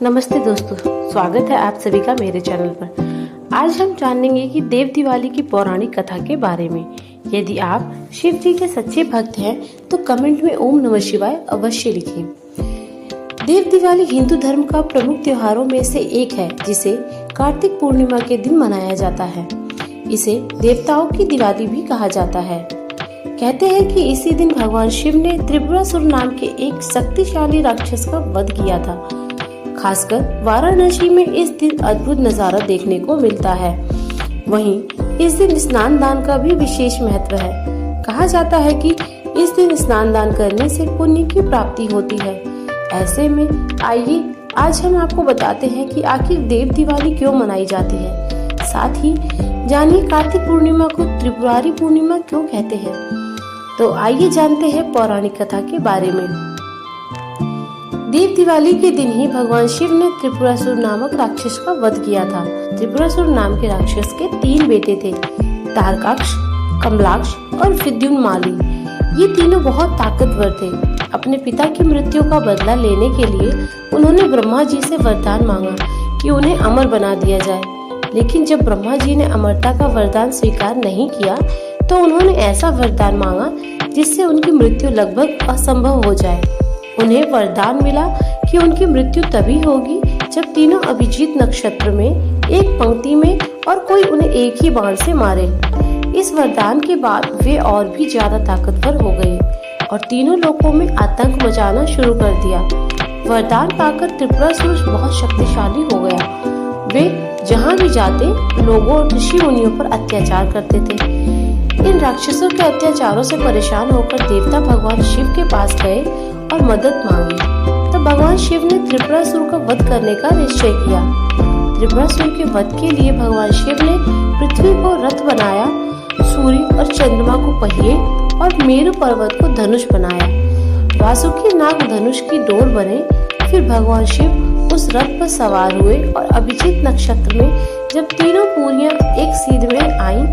नमस्ते दोस्तों, स्वागत है आप सभी का मेरे चैनल पर। आज हम जानेंगे कि देव दिवाली की पौराणिक कथा के बारे में। यदि आप शिव जी के सच्चे भक्त हैं तो कमेंट में ओम नमः शिवाय अवश्य लिखें। देव दिवाली हिंदू धर्म का प्रमुख त्योहारों में से एक है, जिसे कार्तिक पूर्णिमा के दिन मनाया जाता है। इसे देवताओं की दिवाली भी कहा जाता है। कहते हैं कि इसी दिन भगवान शिव ने त्रिपुरासुर नाम के एक शक्तिशाली राक्षस का वध किया था। खासकर वाराणसी में इस दिन अद्भुत नजारा देखने को मिलता है। वहीं इस दिन स्नान दान का भी विशेष महत्व है। कहा जाता है कि इस दिन स्नान दान करने से पुण्य की प्राप्ति होती है। ऐसे में आइए आज हम आपको बताते हैं कि आखिर देव दिवाली क्यों मनाई जाती है। साथ ही जानिए कार्तिक पूर्णिमा को त्रिपुरारी पूर्णिमा क्यों कहते हैं। तो आइए जानते हैं पौराणिक कथा के बारे में। देव दिवाली के दिन ही भगवान शिव ने त्रिपुरासुर नामक राक्षस का वध किया था। त्रिपुरासुर नाम के राक्षस के 3 बेटे थे, तारकाक्ष, कमलाक्ष और विद्युन्माली। ये तीनों बहुत ताकतवर थे। अपने पिता की मृत्यु का बदला लेने के लिए उन्होंने ब्रह्मा जी से वरदान मांगा कि उन्हें अमर बना दिया जाए। लेकिन जब ब्रह्मा जी ने अमरता का वरदान स्वीकार नहीं किया तो उन्होंने ऐसा वरदान मांगा जिससे उनकी मृत्यु लगभग असंभव हो जाए। उन्हें वरदान मिला कि उनकी मृत्यु तभी होगी जब तीनों अभिजीत नक्षत्र में एक पंक्ति में और कोई उन्हें एक ही बाण से मारे। इस वरदान के बाद वे और भी ज्यादा ताकतवर हो गए और तीनों लोगों में आतंक मचाना शुरू कर दिया। वरदान पाकर त्रिपुरासुर बहुत शक्तिशाली हो गया। वे जहाँ भी जाते लोगों और ऋषि मुनियों पर अत्याचार करते थे। इन राक्षसों के अत्याचारों से परेशान होकर देवता भगवान शिव के पास गए और मदद मांगी। तब भगवान शिव ने त्रिपुरासुर का वध करने का निश्चय किया। त्रिपुरासुर के वध के लिए भगवान शिव ने पृथ्वी को रथ बनाया, सूर्य और चंद्रमा को पहिए और मेरु पर्वत को धनुष बनाया। वासुकी नाग धनुष की डोर बने। फिर भगवान शिव उस रथ पर सवार हुए और अभिजीत नक्षत्र में जब तीनों पूरियां एक सीध में आईं,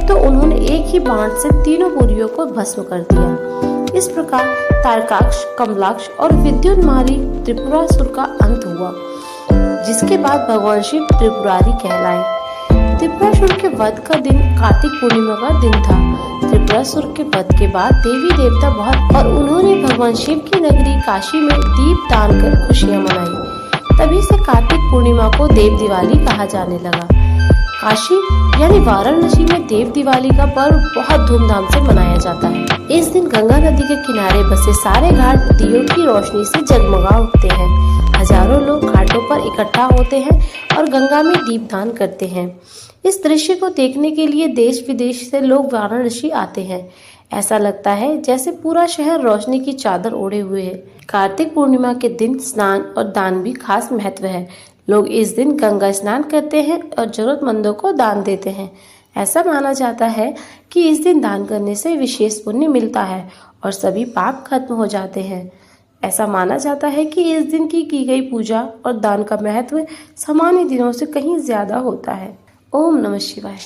तो उन्होंने एक ही बाण से तीनों पूरियों को भस्म कर दिया। इस प्रकार तारकाक्ष, कमलाक्ष और विद्युन्माली त्रिपुरासुर का अंत हुआ, जिसके बाद भगवान शिव त्रिपुरारी कहलाए। त्रिपुरासुर के वध का दिन कार्तिक पूर्णिमा का दिन था। त्रिपुरासुर के वध के बाद देवी देवता बहुत और उन्होंने भगवान शिव की नगरी काशी में दीप दान कर खुशियां मनाई। तभी से कार्तिक पूर्णिमा को देव दिवाली कहा जाने लगा। काशी यानी वाराणसी में देव दिवाली का पर्व बहुत धूमधाम से मनाया जाता है। इस दिन गंगा नदी के किनारे बसे सारे घाट दियों की रोशनी से जगमगा उठते हैं। हजारों लोग घाटों पर इकट्ठा होते हैं और गंगा में दीपदान करते हैं। इस दृश्य को देखने के लिए देश विदेश से लोग वाराणसी आते हैं। ऐसा लगता है जैसे पूरा शहर रोशनी की चादर ओढ़े हुए है। कार्तिक पूर्णिमा के दिन स्नान और दान भी खास महत्व है। लोग इस दिन गंगा स्नान करते हैं और जरूरतमंदों को दान देते हैं। ऐसा माना जाता है कि इस दिन दान करने से विशेष पुण्य मिलता है और सभी पाप खत्म हो जाते हैं। ऐसा माना जाता है कि इस दिन की गई पूजा और दान का महत्व सामान्य दिनों से कहीं ज्यादा होता है। ओम नमः शिवाय।